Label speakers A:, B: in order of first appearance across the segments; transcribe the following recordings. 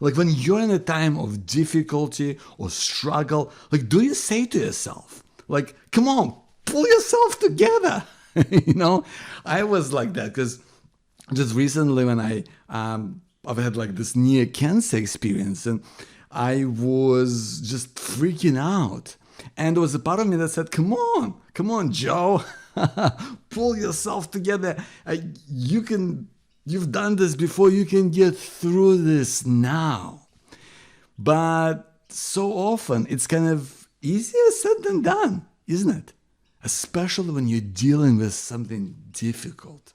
A: Like when you're in a time of difficulty or struggle, like do you say to yourself, like, come on, pull yourself together? I was like that because just recently when I've had like this near cancer experience and I was just freaking out. And there was a part of me that said, come on, Joe, pull yourself together. You've done this before, you can get through this now. But so often it's kind of easier said than done, isn't it? Especially when you're dealing with something difficult.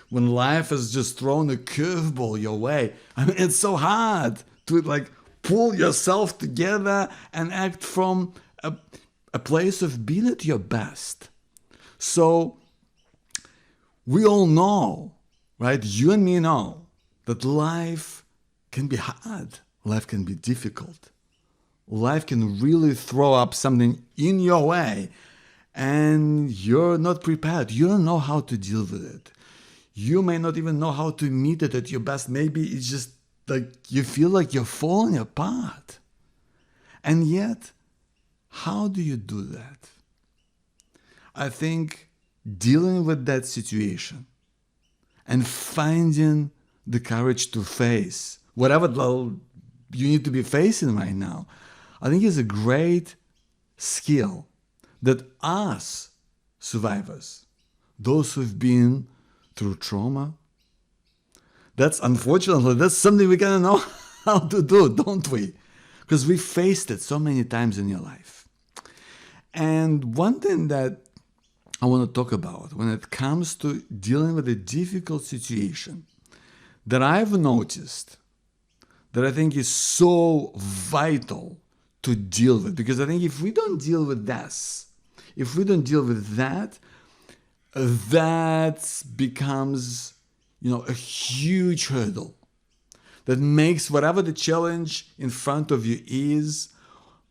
A: When life has just thrown a curveball your way. I mean, it's so hard to like pull yourself together and act from a place of being at your best. So we all know, right? You and me know that life can be hard. Life can be difficult. Life can really throw up something in your way and you're not prepared. You don't know how to deal with it. You may not even know how to meet it at your best. Maybe it's just like you feel like you're falling apart. And yet, how do you do that? I think dealing with that situation and finding the courage to face whatever you need to be facing right now, I think is a great skill that us survivors, those who've been through trauma, that's something we gotta know how to do, don't we? Because we faced it so many times in your life. And one thing that I want to talk about when it comes to dealing with a difficult situation that I've noticed that I think is so vital to deal with, because I think if we don't deal with this, if we don't deal with that, that becomes, a huge hurdle that makes whatever the challenge in front of you is,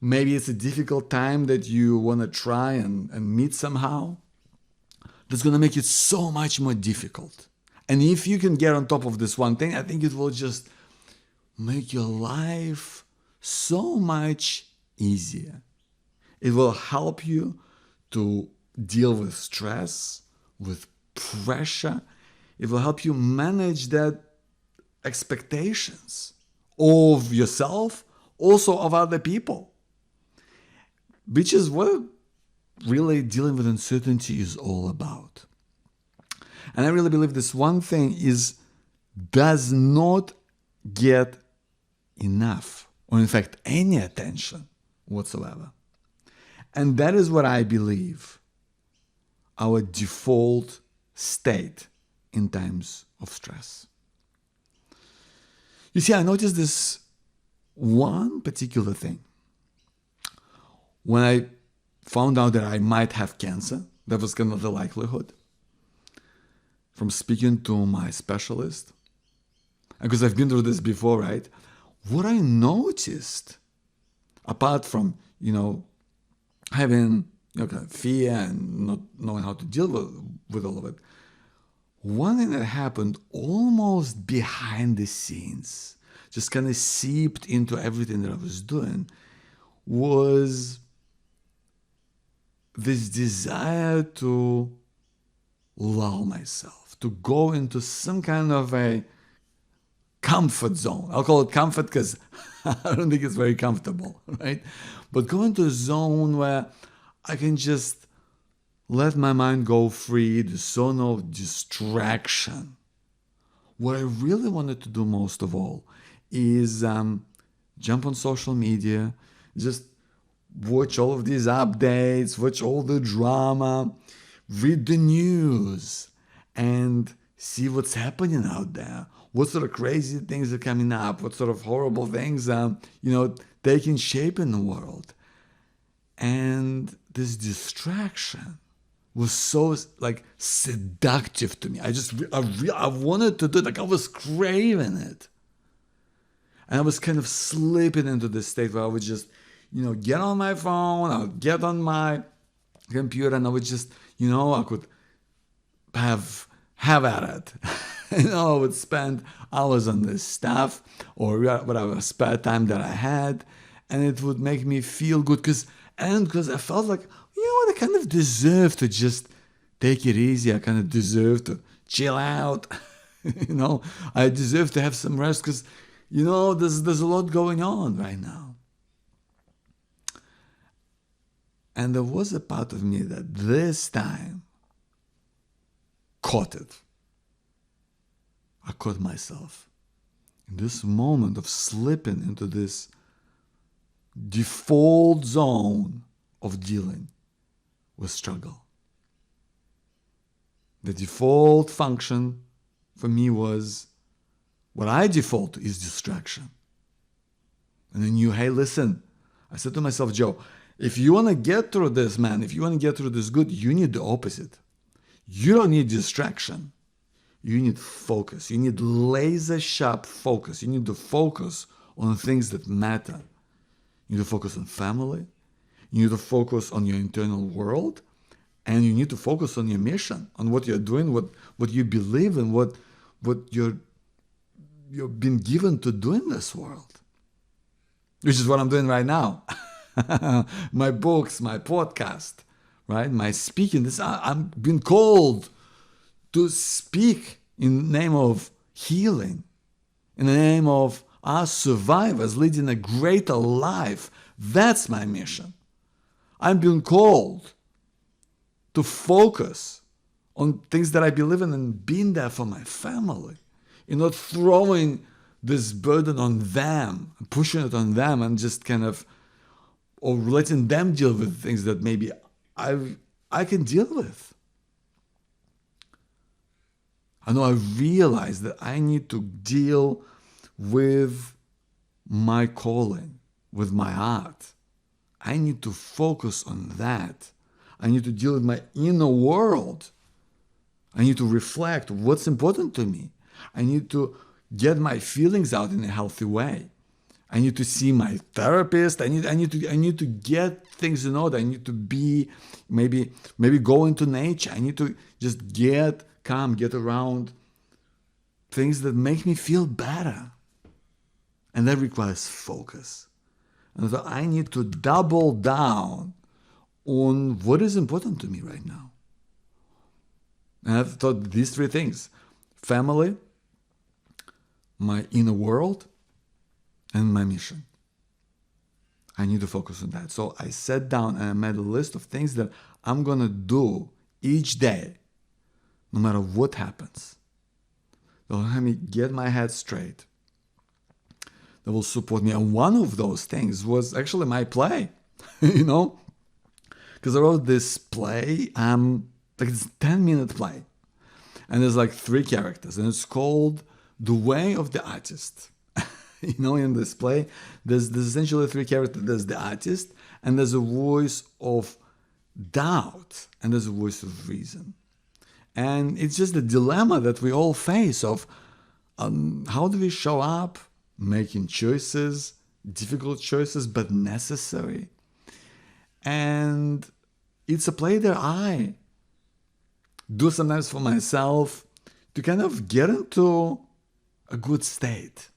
A: maybe it's a difficult time that you want to try and meet somehow, that's going to make it so much more difficult. And if you can get on top of this one thing, I think it will just make your life so much easier. It will help you to deal with stress, with pressure. It will help you manage that expectations of yourself, also of other people, which is what really dealing with uncertainty is all about. And I really believe this one thing does not get enough, or in fact, any attention whatsoever. And that is what I believe our default state in times of stress. You see, I noticed this one particular thing. When I found out that I might have cancer, that was kind of the likelihood, from speaking to my specialist, because I've been through this before, right? What I noticed, apart from, having kind of fear and not knowing how to deal with all of it, one thing that happened almost behind the scenes, just kind of seeped into everything that I was doing, was this desire to lull myself, to go into some kind of a comfort zone. I'll call it comfort because I don't think it's very comfortable, right? But go into a zone where I can just let my mind go free. There's so no distraction. What I really wanted to do most of all is jump on social media, just watch all of these updates, watch all the drama, read the news, and see what's happening out there. What sort of crazy things are coming up? What sort of horrible things are, taking shape in the world? And this distraction was so seductive to me. I wanted to do it. I was craving it. And I was kind of slipping into this state where I would just, get on my phone, I would get on my computer, and I would just, I could have at it. I would spend hours on this stuff or whatever spare time that I had, and it would make me feel good because I felt like, what, I kind of deserve to just take it easy. I kind of deserve to chill out. I deserve to have some rest because, there's a lot going on right now. And there was a part of me that this time caught it. I caught myself in this moment of slipping into this default zone of dealing with struggle. The default function for me was what I default to is distraction. And I knew, hey, listen, I said to myself, Joe, if you want to get through this, man, if you want to get through this good, you need the opposite. You don't need distraction. You need focus. You need laser sharp focus. You need to focus on things that matter. You need to focus on family. You need to focus on your internal world. And you need to focus on your mission, on what you're doing, what you believe in, what you've been given to do in this world. Which is what I'm doing right now. My books, my podcast, right? My speaking. I'm being called to speak in the name of healing, in the name of us survivors leading a greater life. That's my mission. I'm being called to focus on things that I believe in and being there for my family. Not throwing this burden on them, pushing it on them and just kind of, or letting them deal with things that maybe I can deal with. I know I realize that I need to deal with my calling, with my art. I need to focus on that. I need to deal with my inner world. I need to reflect what's important to me. I need to get my feelings out in a healthy way. I need to see my therapist. I need to get things in order. I need to be maybe go into nature. I need to just get calm, get around things that make me feel better. And that requires focus. And so I need to double down on what is important to me right now. And I've thought these three things: family, my inner world, and my mission. I need to focus on that. So I sat down and I made a list of things that I'm going to do each day, no matter what happens. That will help me get my head straight. That will support me. And one of those things was actually my play, because I wrote this play, it's a 10-minute play. And there's like 3 characters, and it's called The Way of the Artist. In this play, there's essentially 3 characters. There's the artist, and there's a voice of doubt, and there's a voice of reason. And it's just the dilemma that we all face of how do we show up, making choices, difficult choices, but necessary. And it's a play that I do sometimes for myself to kind of get into a good state.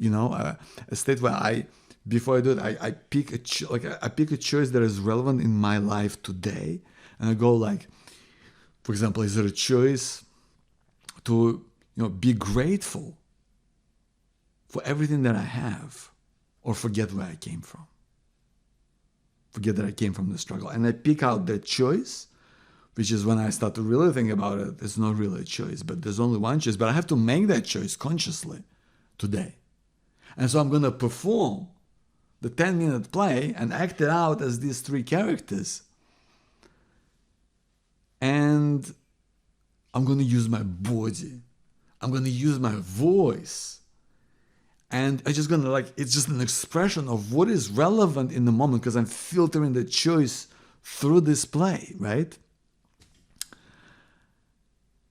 A: A state where before I do it, I pick I pick a choice that is relevant in my life today, and I go like, for example, is it a choice to be grateful for everything that I have, or forget where I came from? Forget that I came from the struggle, and I pick out that choice, which is when I start to really think about it. It's not really a choice, but there's only one choice. But I have to make that choice consciously today. And so I'm going to perform the 10-minute play and act it out as these 3 characters. And I'm going to use my body. I'm going to use my voice. And I'm just going to it's just an expression of what is relevant in the moment, because I'm filtering the choice through this play, right?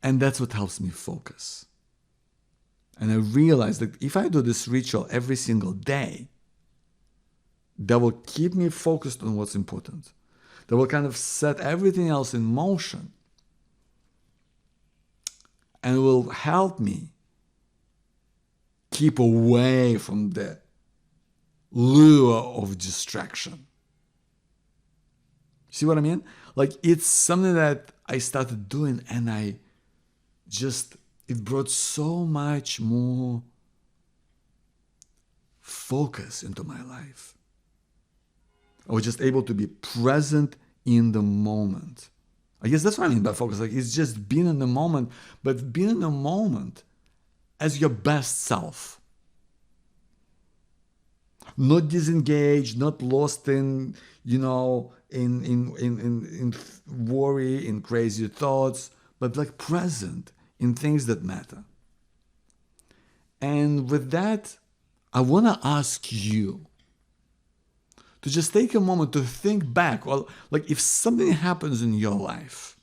A: And that's what helps me focus. And I realized that if I do this ritual every single day, that will keep me focused on what's important. That will kind of set everything else in motion. and will help me keep away from the lure of distraction. See what I mean? Like, it's something that I started doing, and it brought so much more focus into my life. I was just able to be present in the moment. I guess that's what I mean by focus. Like, it's just being in the moment, but being in the moment as your best self. Not disengaged, not lost in, in worry, in crazy thoughts, but like present in things that matter. And with that, I want to ask you to just take a moment to think back. Well, like, if something happens in your life,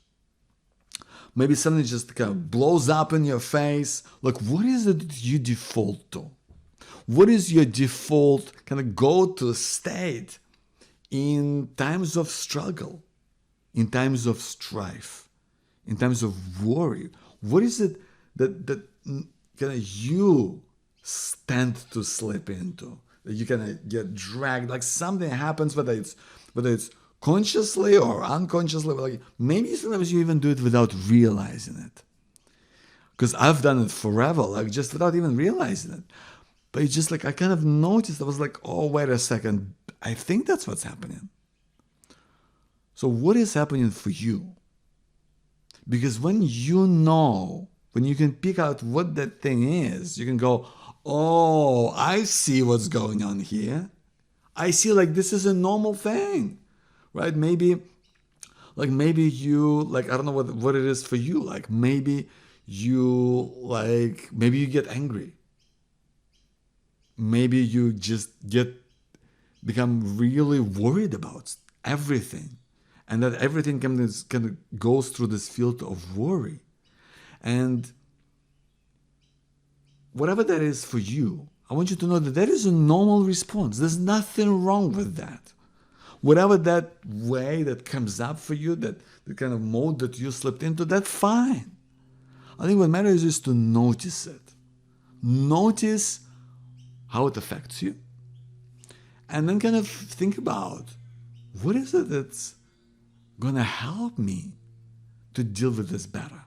A: maybe something just kind of blows up in your face, like, what is it that you default to? What is your default kind of go-to state in times of struggle, in times of strife, in times of worry? What is it that kind of you tend to slip into? That you kind of get dragged, like something happens, whether it's consciously or unconsciously, like maybe sometimes you even do it without realizing it. Because I've done it forever, like just without even realizing it. But it's just like, I kind of noticed, I was like, oh, wait a second, I think that's what's happening. So what is happening for you? Because when you can pick out what that thing is, you can go, oh, I see what's going on here. I see, like, this is a normal thing, right? Maybe you, like, I don't know what it is for you. Like, maybe you get angry. Maybe you just become really worried about everything, and that everything kind of goes through this field of worry. And whatever that is for you, I want you to know that is a normal response. There's nothing wrong with that. Whatever that way that comes up for you, that the kind of mode that you slipped into, that's fine. I think what matters is to notice it. Notice how it affects you. And then kind of think about, what is it that's going to help me to deal with this better?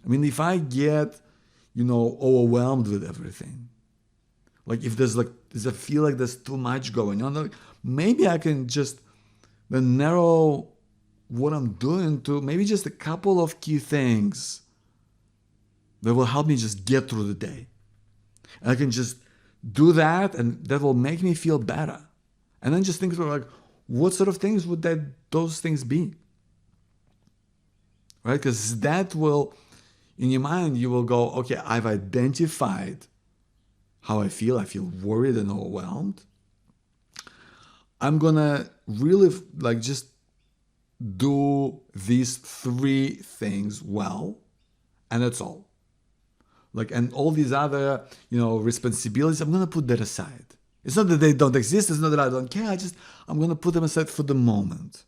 A: I mean, if I get, overwhelmed with everything, like if does I feel like there's too much going on, like maybe I can just then narrow what I'm doing to maybe just a couple of key things that will help me just get through the day. And I can just do that, and that will make me feel better. And then just think about, like, what sort of things would those things be? Right? Because that will, in your mind, you will go, okay, I've identified how I feel. I feel worried and overwhelmed. I'm going to really, like, just do these 3 things well, and that's all. Like, and all these other, responsibilities, I'm going to put that aside. It's not that they don't exist. It's not that I don't care. I'm going to put them aside for the moment.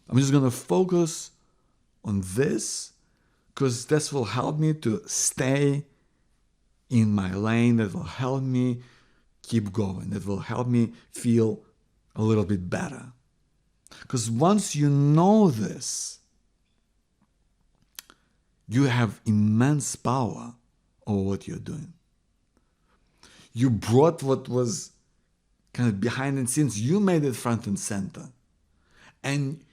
A: I'm just going to focus on this, because this will help me to stay in my lane. That will help me keep going. That will help me feel a little bit better. Because once you know this, you have immense power over what you're doing. You brought what was kind of behind the scenes, you made it front and center. And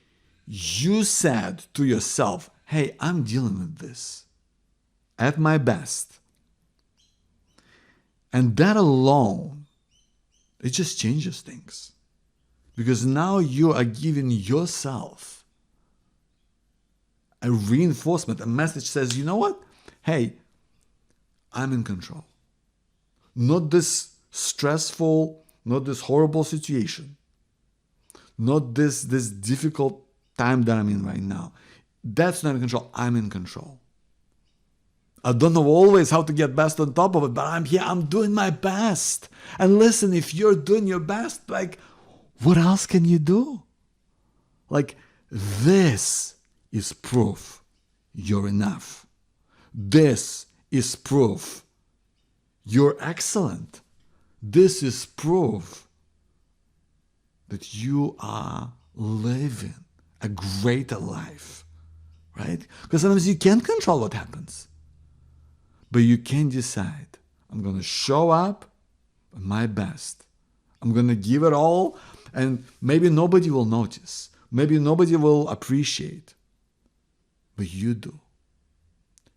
A: you said to yourself, hey, I'm dealing with this at my best. And that alone, it just changes things. Because now you are giving yourself a reinforcement, a message says, you know what? Hey, I'm in control. Not this stressful, not this horrible situation, not this difficult time that I'm in right now. That's not in control. I'm in control. I don't know always how to get best on top of it, but I'm here. I'm doing my best. And listen, if you're doing your best, like, what else can you do? Like, this is proof you're enough. This is proof you're excellent. This is proof that you are living a greater life, right? Because sometimes you can't control what happens, but you can decide, I'm going to show up at my best. I'm going to give it all, and maybe nobody will notice. Maybe nobody will appreciate. But you do.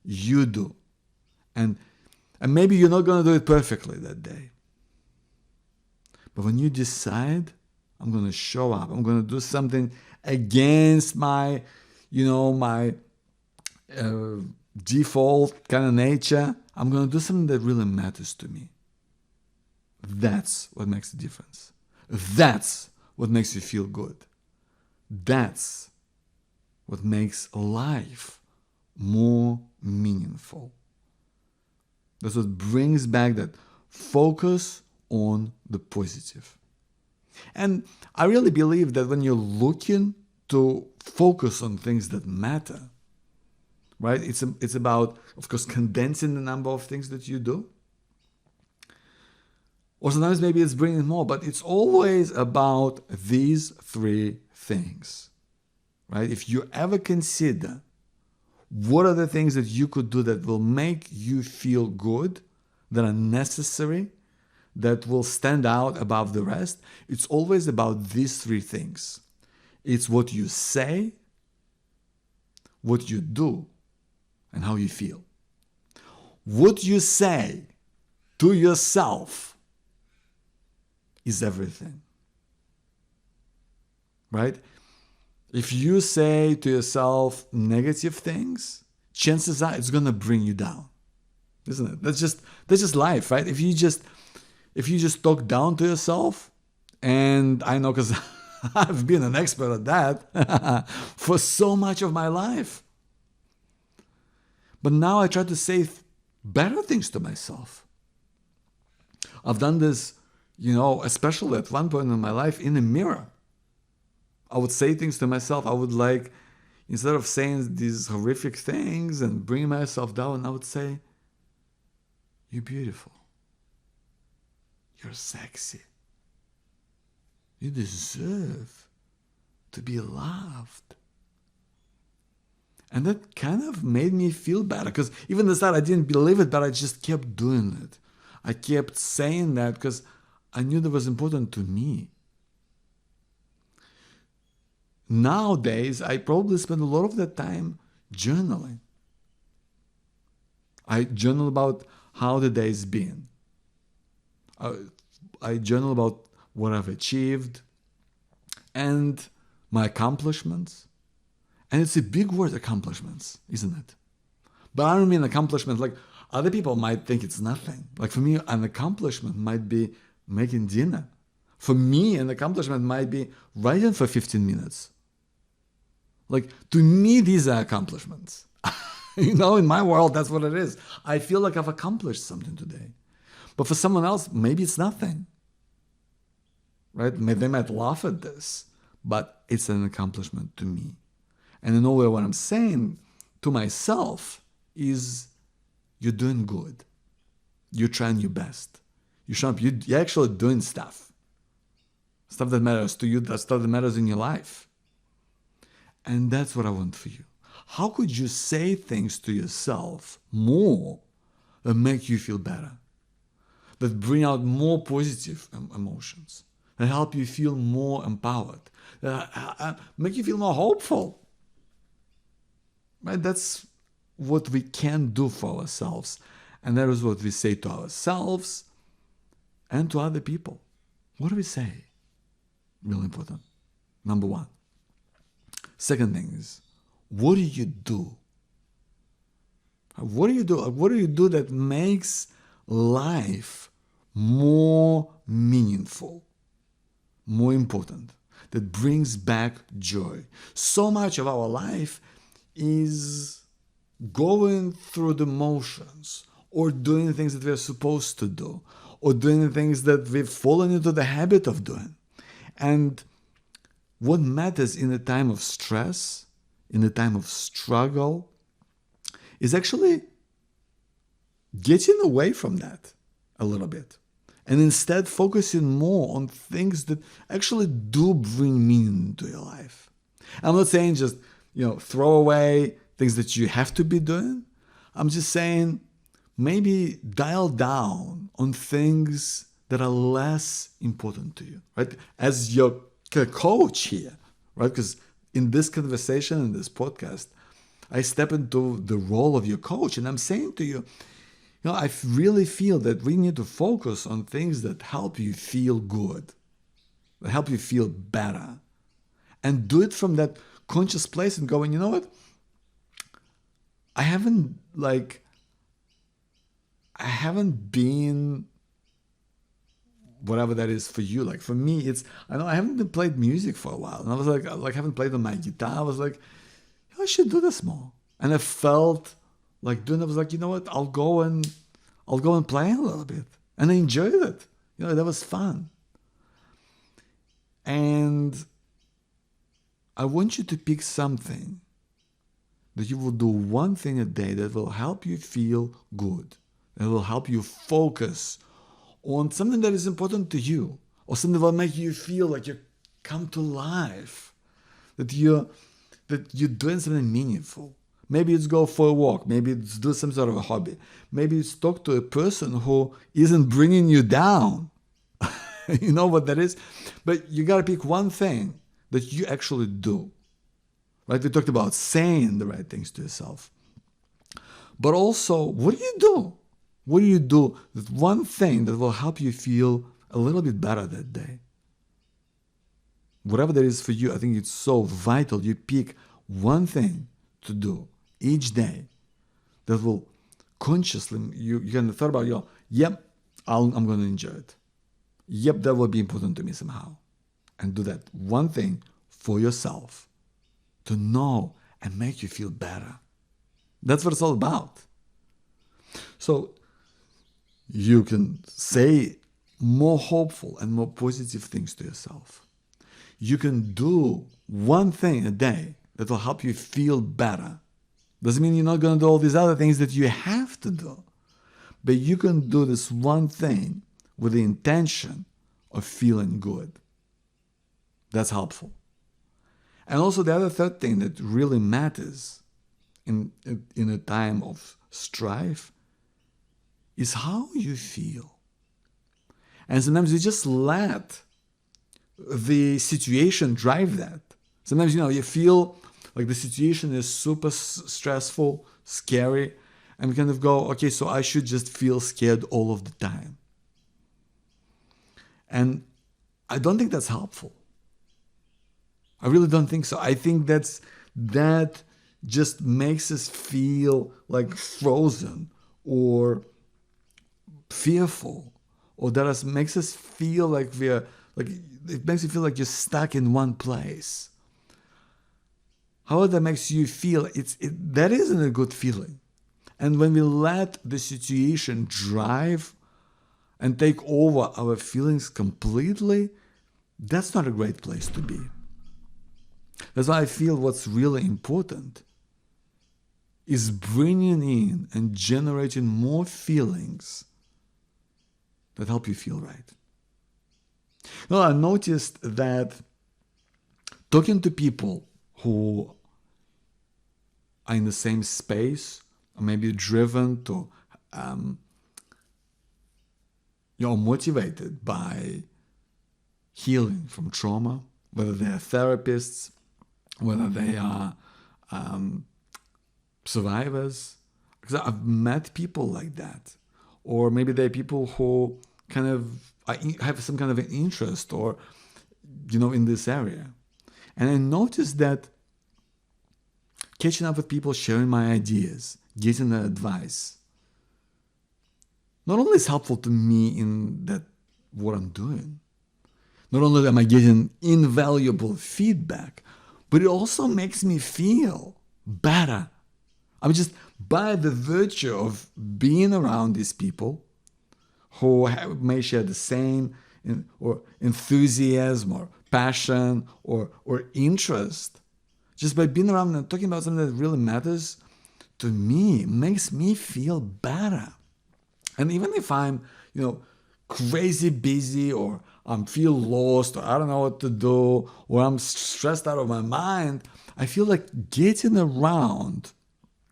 A: You do. And maybe you're not going to do it perfectly that day. But when you decide, I'm going to show up, I'm going to do something against my, my default kind of nature, I'm going to do something that really matters to me. That's what makes a difference. That's what makes you feel good. That's what makes life more meaningful. That's what brings back that focus on the positive. And I really believe that when you're looking to focus on things that matter, right? It's about, of course, condensing the number of things that you do. Or sometimes maybe it's bringing more, but it's always about these three things, right? If you ever consider what are the things that you could do that will make you feel good, that are necessary, that will stand out above the rest, it's always about these three things. It's what you say, what you do, and how you feel. What you say to yourself is everything, right? If you say to yourself negative things, chances are it's gonna bring you down, isn't it? That's just life, right? If you just talk down to yourself, and I know because I've been an expert at that for so much of my life. But now I try to say better things to myself. I've done this, especially at one point in my life in a mirror. I would say things to myself. I would instead of saying these horrific things and bringing myself down, I would say, you're beautiful. You're sexy. You deserve to be loved. And that kind of made me feel better, because even at the start I didn't believe it, but I just kept doing it. I kept saying that because I knew that was important to me. Nowadays, I probably spend a lot of that time journaling. I journal about how the day's been. I journal about what I've achieved and my accomplishments. And it's a big word, accomplishments, isn't it? But I don't mean accomplishments like other people might think it's nothing. Like for me, an accomplishment might be making dinner. For me, an accomplishment might be writing for 15 minutes. Like, to me, these are accomplishments. In my world, that's what it is. I feel like I've accomplished something today. But for someone else, maybe it's nothing. Right? They might laugh at this, but it's an accomplishment to me. And in a way, what I'm saying to myself is, you're doing good. You're trying your best. You're actually doing stuff. Stuff that matters to you, that stuff that matters in your life. And that's what I want for you. How could you say things to yourself more that make you feel better? That bring out more positive emotions? That help you feel more empowered? That make you feel more hopeful? Right? That's what we can do for ourselves. And that is what we say to ourselves and to other people. What do we say? Really important. Number one. Second thing is, what do you do? What do you do? What do you do that makes life more meaningful, more important, that brings back joy? So much of our life is going through the motions, or doing things that we're supposed to do, or doing the things that we've fallen into the habit of doing. And what matters in a time of stress, in a time of struggle, is actually getting away from that a little bit and instead focusing more on things that actually do bring meaning to your life. I'm not saying just, throw away things that you have to be doing. I'm just saying maybe dial down on things that are less important to you, right? As your coach here, right? Because in this conversation, in this podcast, I step into the role of your coach, and I'm saying to you, I really feel that we need to focus on things that help you feel good, that help you feel better, and do it from that conscious place and going, you know what? I haven't been whatever that is for you. Like for me, I haven't been played music for a while, and I was like I haven't played on my guitar. I was like, I should do this more, and I felt like doing it. I was like, you know what? I'll go and play a little bit, and I enjoyed it. That was fun. And I want you to pick something that you will do one thing a day that will help you feel good, that will help you focus on something that is important to you, or something that will make you feel like you come to life, that you're doing something meaningful. Maybe it's go for a walk. Maybe it's do some sort of a hobby. Maybe it's talk to a person who isn't bringing you down. You know what that is? But you got to pick one thing that you actually do. Right? We talked about saying the right things to yourself. But also, what do you do? What do you do? That one thing that will help you feel a little bit better that day. Whatever that is for you, I think it's so vital. You pick one thing to do each day that will consciously, you can thought about, yep, I'm going to enjoy it. Yep, that will be important to me somehow. And do that one thing for yourself to know and make you feel better. That's what it's all about. So you can say more hopeful and more positive things to yourself. You can do one thing a day that will help you feel better. Doesn't mean you're not going to do all these other things that you have to do. But you can do this one thing with the intention of feeling good. That's helpful. And also the other third thing that really matters in a time of strife is how you feel. And sometimes you just let the situation drive that. Sometimes, you feel like the situation is super stressful, scary, and we kind of go, okay, so I should just feel scared all of the time. And I don't think that's helpful. I really don't think so. I think that just makes us feel like frozen or fearful, or makes us feel like it makes you feel like you're stuck in one place. However that makes you feel, that isn't a good feeling. And when we let the situation drive and take over our feelings completely, that's not a great place to be. That's why I feel what's really important is bringing in and generating more feelings that help you feel right. I noticed that talking to people who are in the same space, or maybe driven to, motivated by healing from trauma, whether they are therapists, whether they are survivors. Because I've met people like that. Or maybe they're people who kind of have some kind of an interest or, in this area. And I noticed that catching up with people, sharing my ideas, getting their advice, not only is helpful to me in that what I'm doing, not only am I getting invaluable feedback, but it also makes me feel better. I'm just, by the virtue of being around these people who may share the same or enthusiasm or passion or interest, just by being around and talking about something that really matters to me makes me feel better. And even if I'm, crazy busy, or I'm feel lost, or I don't know what to do, or I'm stressed out of my mind, I feel like getting around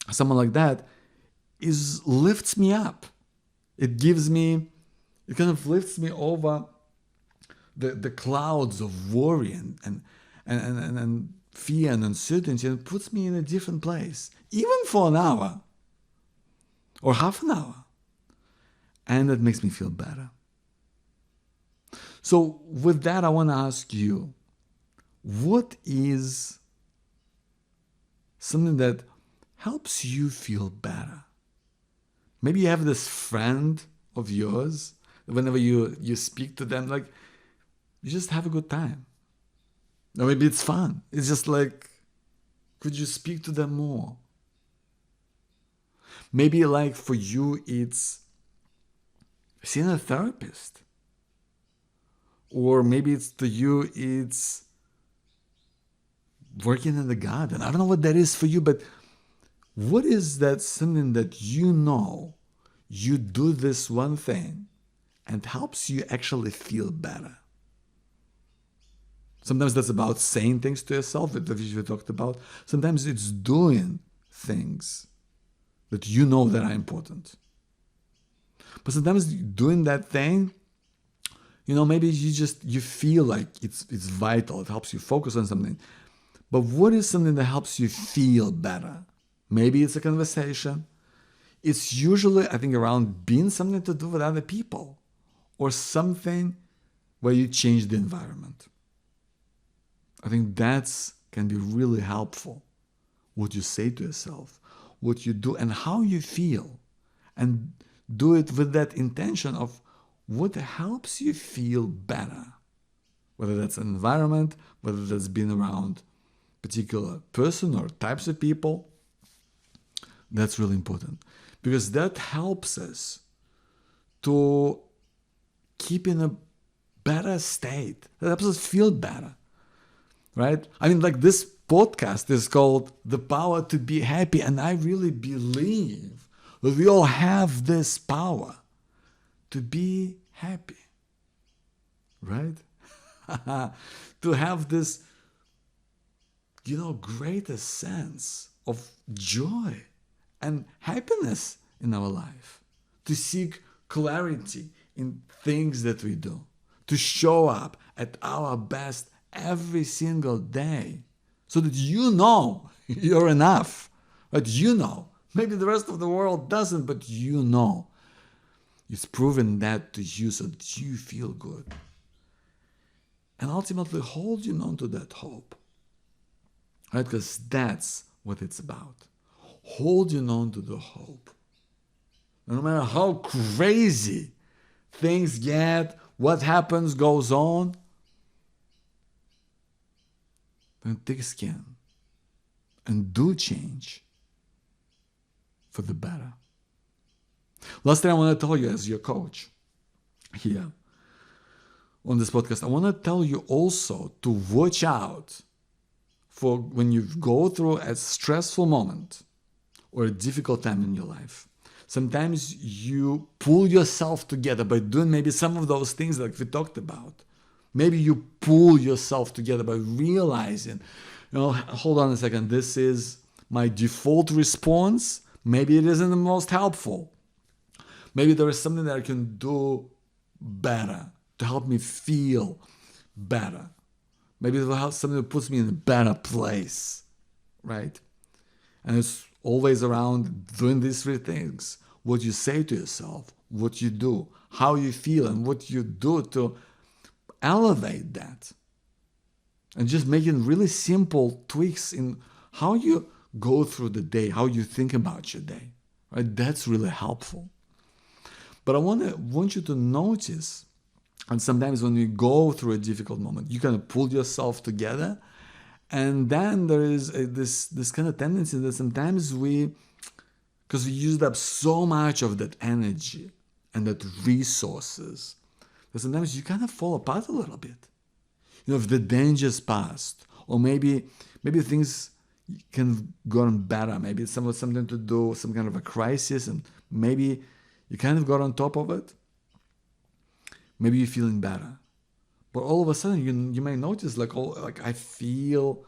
A: someone like that lifts me up. It kind of lifts me over the clouds of worry and fear and uncertainty, and puts me in a different place, even for an hour or half an hour. And that makes me feel better. So with that, I want to ask you, what is something that helps you feel better? Maybe you have this friend of yours, whenever you speak to them, like, you just have a good time. Or maybe it's fun. It's just like, could you speak to them more? Maybe like for you, it's seeing a therapist. Or maybe it's working in the garden. I don't know what that is for you, but what is that something that you do this one thing and helps you actually feel better? Sometimes that's about saying things to yourself that we talked about. Sometimes it's doing things that that are important. But sometimes doing that thing, maybe you feel like it's vital. It helps you focus on something. But what is something that helps you feel better? Maybe it's a conversation. It's usually, I think, around being something to do with other people, or something where you change the environment. I think that can be really helpful. What you say to yourself, what you do, and how you feel. And do it with that intention of what helps you feel better. Whether that's an environment, whether that's being around a particular person or types of people. That's really important. Because that helps us to keep in a better state. That helps us feel better. Right? I mean, like, this podcast is called The Power to Be Happy. And I really believe that we all have this power to be happy. Right? To have this, greater sense of joy and happiness in our life. To seek clarity in things that we do. To show up at our best every single day, so that you're enough. But maybe the rest of the world doesn't, but it's proven that to you, so that you feel good. And ultimately holding on to that hope. Right? Because that's what it's about. Holding on to the hope. No matter how crazy things get, what happens goes on, then things can and do change for the better. Last thing I want to tell you, as your coach here on this podcast, I want to tell you also to watch out for when you go through a stressful moment or a difficult time in your life. Sometimes you pull yourself together by doing maybe some of those things like we talked about. Maybe you pull yourself together by realizing, hold on a second, this is my default response. Maybe it isn't the most helpful. Maybe there is something that I can do better to help me feel better. Maybe it will help something that puts me in a better place, right? And it's always around doing these three things. What you say to yourself, what you do, how you feel, and what you do to elevate that. And just making really simple tweaks in how you go through the day, how you think about your day. Right? That's really helpful. But I want you to notice, and sometimes when you go through a difficult moment, you kind of pull yourself together, and then there is this kind of tendency that sometimes because we used up so much of that energy and that resources, that sometimes you kind of fall apart a little bit. If the danger's passed, or maybe things kind of gotten better. Maybe it's something to do, some kind of a crisis, and maybe you kind of got on top of it. Maybe you're feeling better. But all of a sudden, you may notice like I feel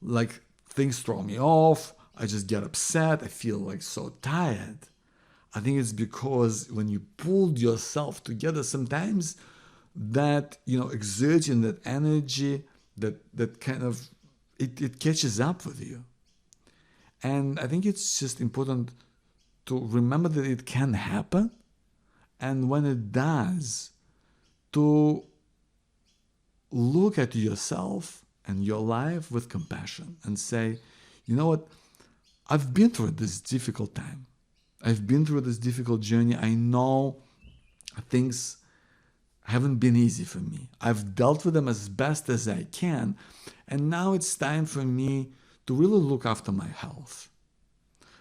A: like things throw me off. I just get upset. I feel like so tired. I think it's because when you pulled yourself together, sometimes that, exertion, that energy, that kind of, it catches up with you. And I think it's just important to remember that it can happen. And when it does, to look at yourself and your life with compassion and say, you know what? I've been through this difficult time. I've been through this difficult journey. I know things haven't been easy for me. I've dealt with them as best as I can. And now it's time for me to really look after my health.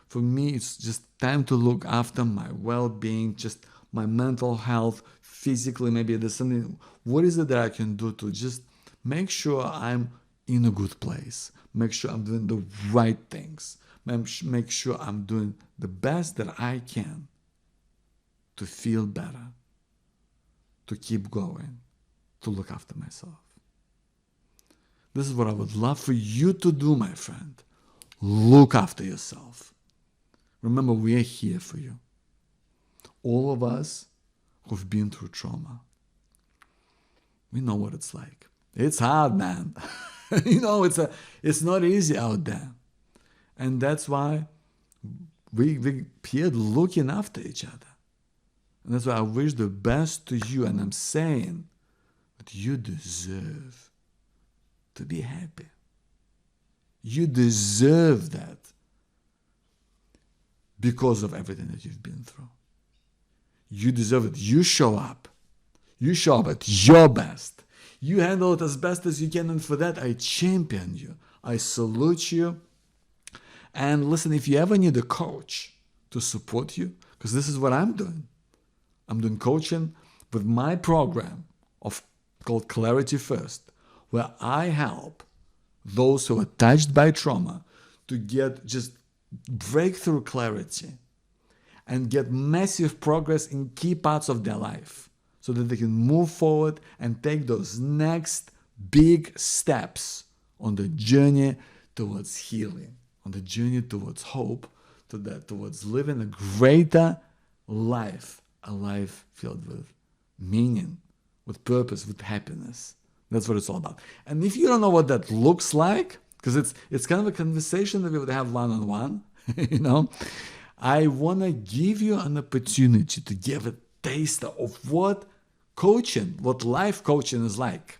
A: For me, it's just time to look after my well-being, just my mental health, physically. Maybe there's something. What is it that I can do to just make sure I'm in a good place? Make sure I'm doing the right things. Make sure I'm doing the best that I can to feel better, to keep going, to look after myself. This is what I would love for you to do, my friend. Look after yourself. Remember, we are here for you. All of us who've been through trauma, we know what it's like. It's hard, man. It's not easy out there. And that's why we're here looking after each other. And that's why I wish the best to you. And I'm saying that you deserve to be happy. You deserve that because of everything that you've been through. You deserve it. You show up. You show up at your best. You handle it as best as you can. And for that, I champion you. I salute you. And listen, if you ever need a coach to support you, because this is what I'm doing. I'm doing coaching with my program called Clarity First, where I help those who are touched by trauma to get just breakthrough clarity and get massive progress in key parts of their life so that they can move forward and take those next big steps on the journey towards healing, on the journey towards hope, towards living a greater life, a life filled with meaning, with purpose, with happiness. That's what it's all about. And if you don't know what that looks like, because it's kind of a conversation that we would have one-on-one, I want to give you an opportunity to give a taste of what life coaching is like.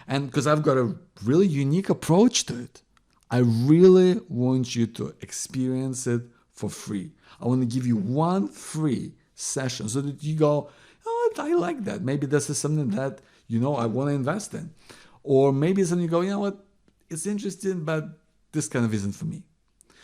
A: And because I've got a really unique approach to it, I really want you to experience it for free. I want to give you one free session so that you go, oh, I like that. Maybe this is something that, I want to invest in. Or maybe something you go, you know what, it's interesting, but this kind of isn't for me.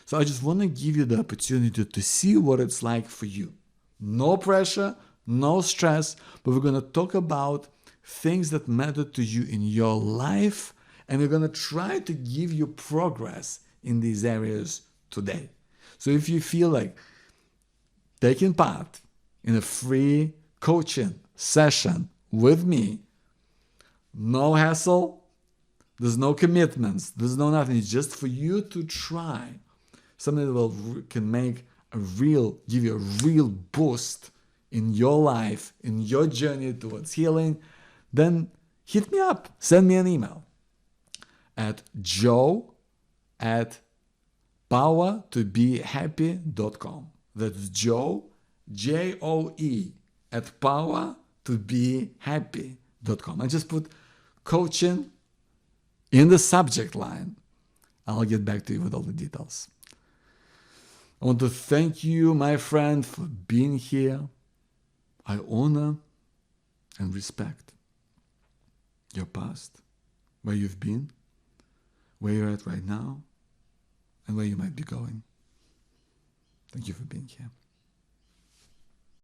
A: So I just want to give you the opportunity to see what it's like for you. No pressure, no stress, but we're going to talk about things that matter to you in your life, and we're going to try to give you progress in these areas today. So if you feel like taking part in a free coaching session with me, no hassle, there's no commitments, there's no nothing. It's just for you to try something that can give you a real boost in your life, in your journey towards healing. Then hit me up, send me an email at joe@powertobehappy.com. That's Joe, Joe, at powertobehappy.com. I just put coaching in the subject line. I'll get back to you with all the details. I want to thank you, my friend, for being here. I honor and respect your past, where you've been, where you're at right now, and where you might be going. Thank you for being here.